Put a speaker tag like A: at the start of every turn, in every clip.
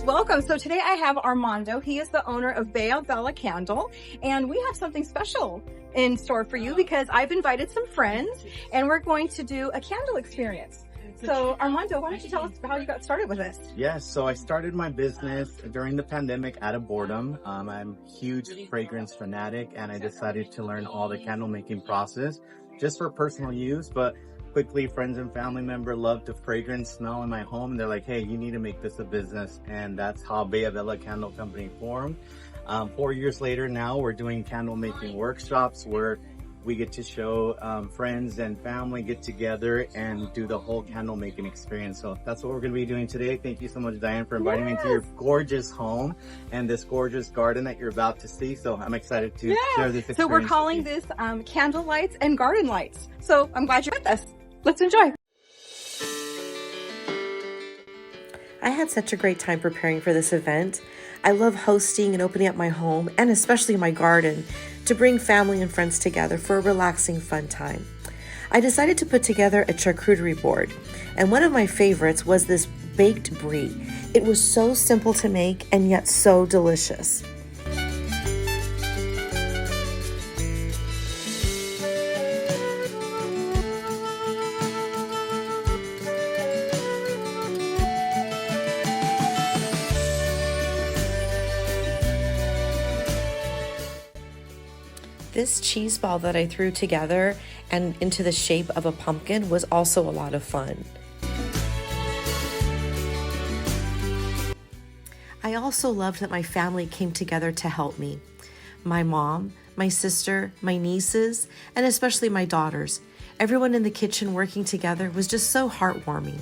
A: welcome. So today I have Armando. He is the owner of Bella Vela Candle, and we have something special in store for you because I've invited some friends and we're going to do a candle experience. So Armando, why don't you tell us how you got started with this?
B: Yes, so I started my business during the pandemic out of boredom. I'm a huge fragrance fanatic and I decided to learn all the candle making process just for personal use, but quickly friends and family member loved the fragrance smell in my home. They're like, hey, you need to make this a business, and that's how Bella Vela Candle Company formed. 4 years later now, we're doing candle making workshops where we get to show friends and family get together and do the whole candle making experience. So that's what we're going to be doing today. Thank you so much, Diane, for inviting me into your gorgeous home and this gorgeous garden that you're about to see. So I'm excited to share this experience.
A: So we're calling this candle lights and garden lights. So I'm glad you're with us. Let's enjoy.
C: I had such a great time preparing for this event. I love hosting and opening up my home, and especially my garden, to bring family and friends together for a relaxing, fun time. I decided to put together a charcuterie board, and one of my favorites was this baked brie. It was so simple to make and yet so delicious. This cheese ball that I threw together and into the shape of a pumpkin was also a lot of fun. I also loved that my family came together to help me. My mom, my sister, my nieces, and especially my daughters. Everyone in the kitchen working together was just so heartwarming.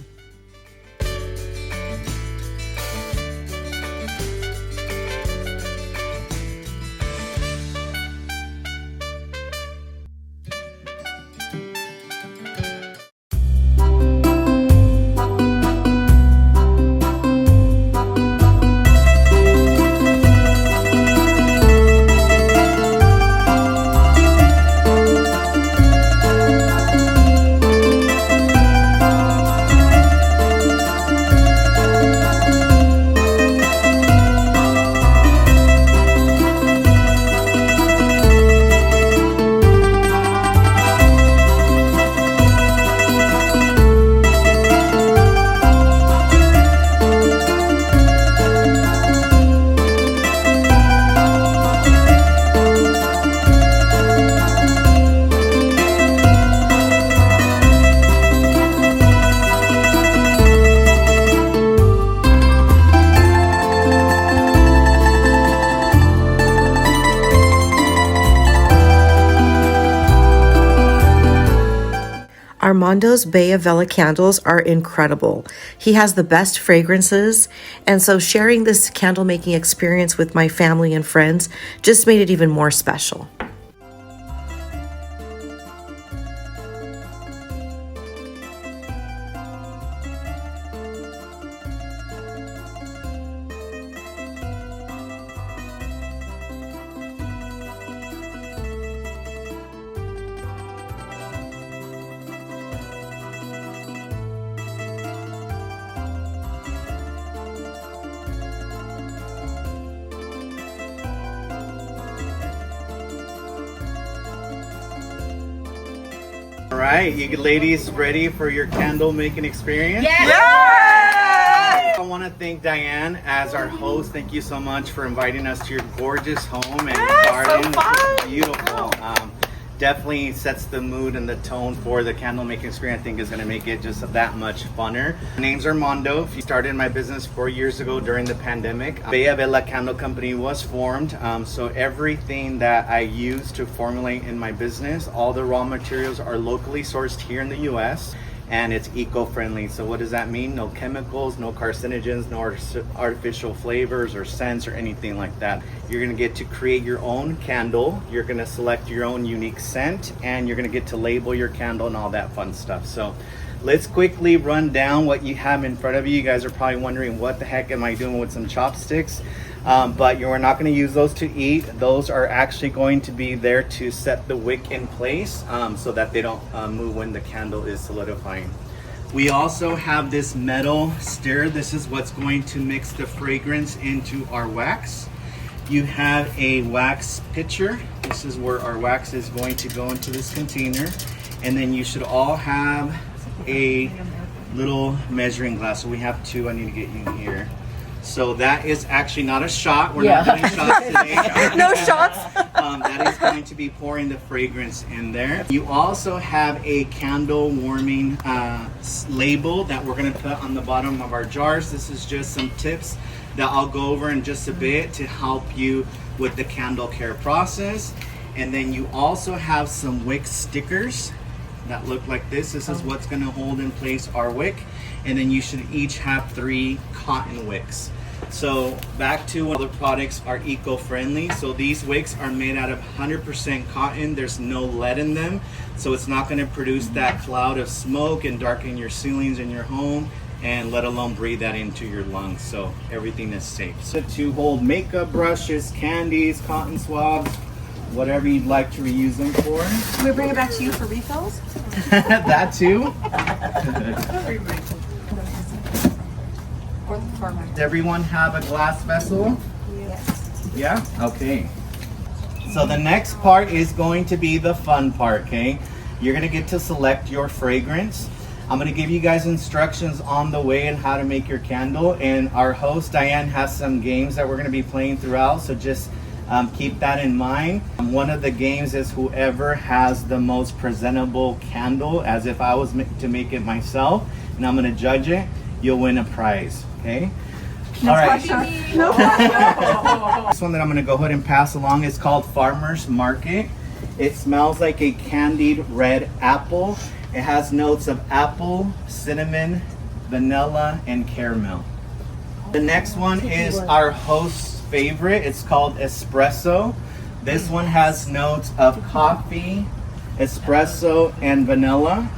C: Armando's Bella Vela candles are incredible. He has the best fragrances, and so sharing this candle making experience with my family and friends just made it even more special.
B: All right, you ladies ready for your candle making experience?
A: Yes!
B: I want to thank Diane as our host. Thank you so much for inviting us to your gorgeous home and garden.
A: So fun.
B: It's beautiful. Definitely sets the mood and the tone for the candle making experience. I think is going to make it just that much funner. My name's Armando. I started my business 4 years ago during the pandemic. Bella Vela Candle Company was formed. So everything that I use to formulate in my business, all the raw materials are locally sourced here in the US. And it's eco-friendly. So what does that mean? No chemicals, no carcinogens, no artificial flavors or scents or anything like that. You're gonna get to create your own candle. You're gonna select your own unique scent, and you're gonna get to label your candle and all that fun stuff. So let's quickly run down what you have in front of you. You guys are probably wondering, what the heck am I doing with some chopsticks? But you're not going to use those to eat. Those are actually going to be there to set the wick in place so that they don't move when the candle is solidifying. We also have this metal stir. This is what's going to mix the fragrance into our wax. You have a wax pitcher. This is where our wax is going to go into this container. And then you should all have a little measuring glass. So we have two. I need to get you here. So that is actually not a shot. We're not doing shots today.
C: No shots.
B: That is going to be pouring the fragrance in there. You also have a candle warming label that we're going to put on the bottom of our jars. This is just some tips that I'll go over in just a bit to help you with the candle care process. And then you also have some wick stickers that look like this. This is what's going to hold in place our wick. And then you should each have 3 cotton wicks. So back to other products are eco-friendly. So these wicks are made out of 100% cotton. There's no lead in them. So it's not going to produce that cloud of smoke and darken your ceilings in your home, and let alone breathe that into your lungs. So everything is safe. So to hold makeup brushes, candies, cotton swabs, whatever you'd like to reuse them for.
A: Can we bring it back to you for refills?
B: That too. Does everyone have a glass vessel?
A: Yes.
B: Yeah? Okay. So the next part is going to be the fun part, okay? You're gonna get to select your fragrance. I'm gonna give you guys instructions on the way and how to make your candle, and our host Diane has some games that we're gonna be playing throughout, so just keep that in mind. One of the games is whoever has the most presentable candle, as if I was to make it myself, and I'm gonna judge it, you'll win a prize, okay?
A: No
B: All right.
A: pressure. No pressure.
B: This one that I'm gonna go ahead and pass along is called Farmer's Market. It smells like a candied red apple. It has notes of apple, cinnamon, vanilla, and caramel. The next one is our host's favorite. It's called Espresso. This one has notes of coffee, espresso, and vanilla.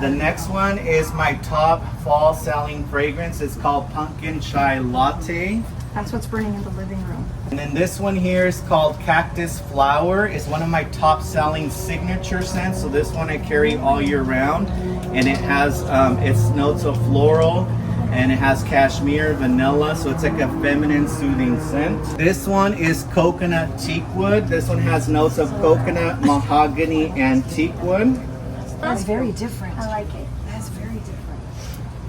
B: The next one is my top fall selling fragrance. It's called Pumpkin Chai Latte.
A: That's what's burning in the living room.
B: And then this one here is called Cactus Flower. It's one of my top selling signature scents. So this one I carry all year round. And it has its notes of floral, and it has cashmere, vanilla. So it's like a feminine soothing scent. This one is Coconut Teakwood. This one has notes of coconut, mahogany, and teakwood.
A: That's very different.
D: I like it.
A: That's very different.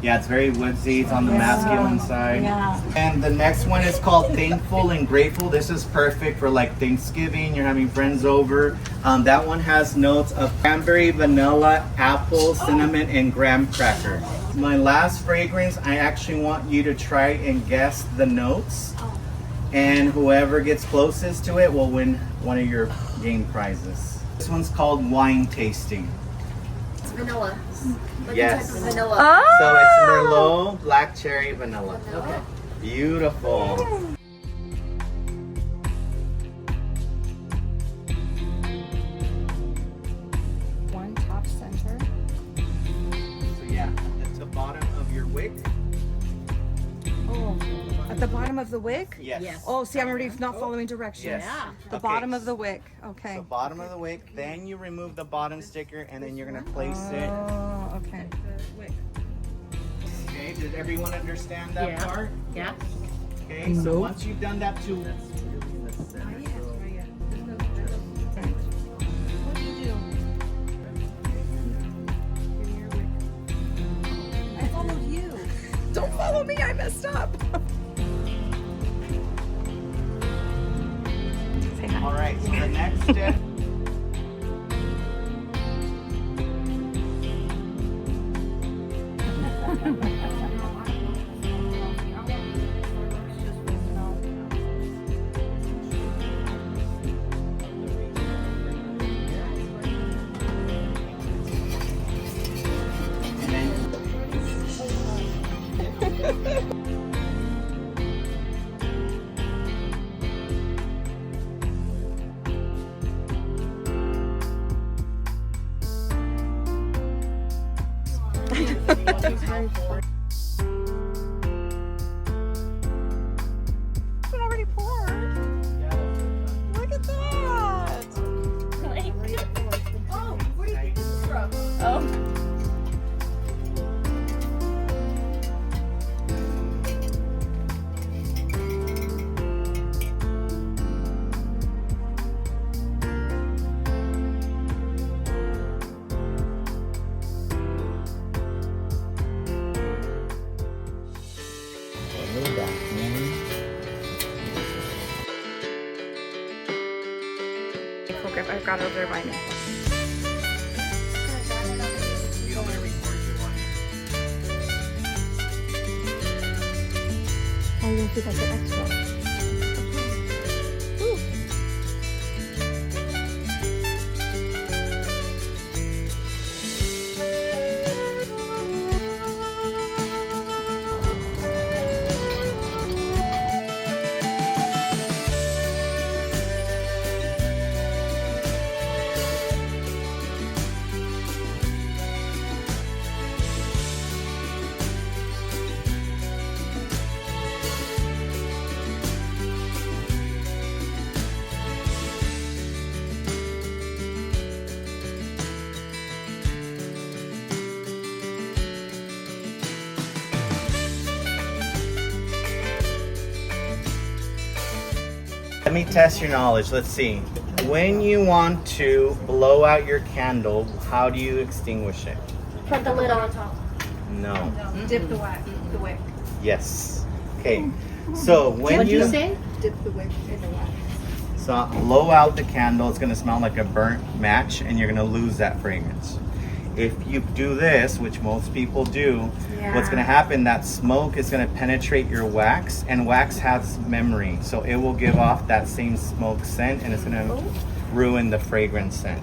B: Yeah, it's very woodsy. It's on the masculine side.
A: Yeah.
B: And the next one is called Thankful and Grateful. This is perfect for like Thanksgiving. You're having friends over. That one has notes of cranberry, vanilla, apple, cinnamon, and graham cracker. My last fragrance, I actually want you to try and guess the notes. And whoever gets closest to it will win one of your game prizes. This one's called Wine Tasting.
D: It's vanilla. Like
B: Yes.
D: a type of vanilla.
B: So it's Merlot, black cherry, vanilla.
D: Okay.
B: Beautiful.
A: One top center.
B: So yeah, at the bottom of your wick.
A: Oh, at the bottom of the wick?
B: Yes.
D: Yes.
A: Oh, see, I'm already not following directions.
B: Yes.
D: Yeah.
A: The
B: Okay.
A: bottom of the wick. Okay.
B: So bottom of the wick, then you remove the bottom sticker, and then you're gonna place it.
A: Oh, okay.
B: Okay, did everyone understand that
D: Yeah.
B: part?
D: Yeah.
B: Okay, so once you've done that too.
A: What do you do? I followed you. Don't follow me, I messed up. Say hi.
B: All right, so the next step.
A: It's already poured. Look at that.
D: Oh, where do you think this is from? Oh.
A: I've got it over there by me.
B: You want me to record you one?
A: I'm going to see if I get extra. Ooh.
B: Let me test your knowledge. Let's see. When you want to blow out your candle, how do you extinguish it?
D: Put the lid on top.
B: No.
A: Dip the wick.
B: Yes. Okay. So when
D: What'd
B: you
D: you say?
A: Dip the wick in the wax.
B: so blow out the candle, it's gonna smell like a burnt match, and you're gonna lose that fragrance. If you do this, which most people do, what's gonna happen, that smoke is gonna penetrate your wax, and wax has memory. So it will give off that same smoke scent, and it's gonna ruin the fragrance scent.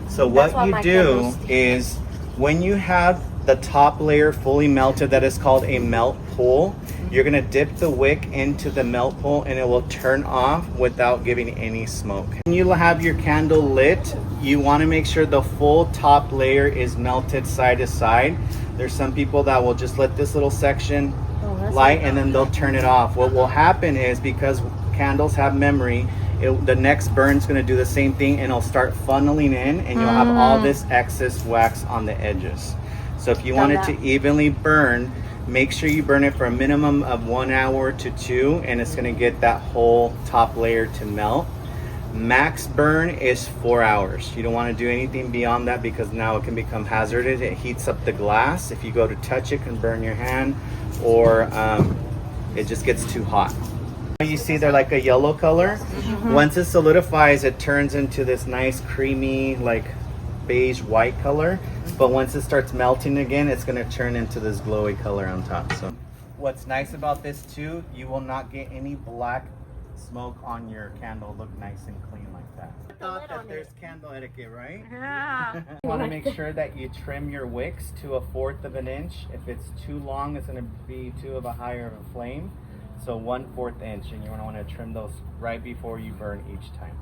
B: So
D: That's
B: what
D: why
B: you
D: my
B: do
D: candles-
B: is, when you have the top layer fully melted, that is called a melt pool, you're gonna dip the wick into the melt pool, and it will turn off without giving any smoke. When you have your candle lit, you wanna make sure the full top layer is melted side to side. There's some people that will just let this little section light, and then they'll turn it off. What will happen is, because candles have memory, the next burn's gonna do the same thing, and it'll start funneling in, and you'll have all this excess wax on the edges. So if you want it to evenly burn, make sure you burn it for a minimum of 1 hour to 2, and it's gonna get that whole top layer to melt. Max burn is 4 hours. You don't want to do anything beyond that, because now it can become hazardous. It heats up the glass. If you go to touch it, it can burn your hand, or it just gets too hot. You see they're like a yellow color. Once it solidifies, it turns into this nice creamy, like beige white color. But once it starts melting again, it's going to turn into this glowy color on top. So what's nice about this too, you will not get any black smoke on your candle. Look nice and clean like that. I thought that there's candle etiquette, right?
A: Yeah.
B: You want to make sure that you trim your wicks to 1/4 of an inch. If it's too long, it's going to be too of a higher of a flame. So 1/4 inch, and you want to trim those right before you burn each time.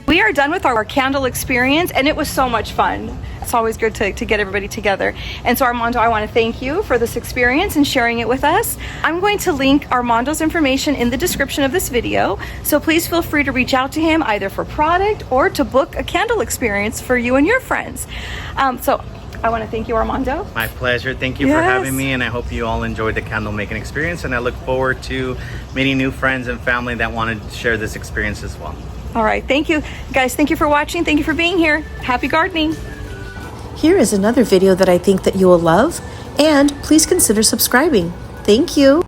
A: We are done with our candle experience, and it was so much fun. It's always good to get everybody together. And so Armando, I want to thank you for this experience and sharing it with us. I'm going to link Armando's information in the description of this video, so please feel free to reach out to him either for product or to book a candle experience for you and your friends. So I want to thank you, Armando.
B: My pleasure. Thank you for having me, and I hope you all enjoyed the candle making experience, and I look forward to meeting new friends and family that want to share this experience as well.
A: All right, thank you guys. Thank you for watching. Thank you for being here. Happy gardening.
C: Here is another video that I think that you will love, and please consider subscribing. Thank you.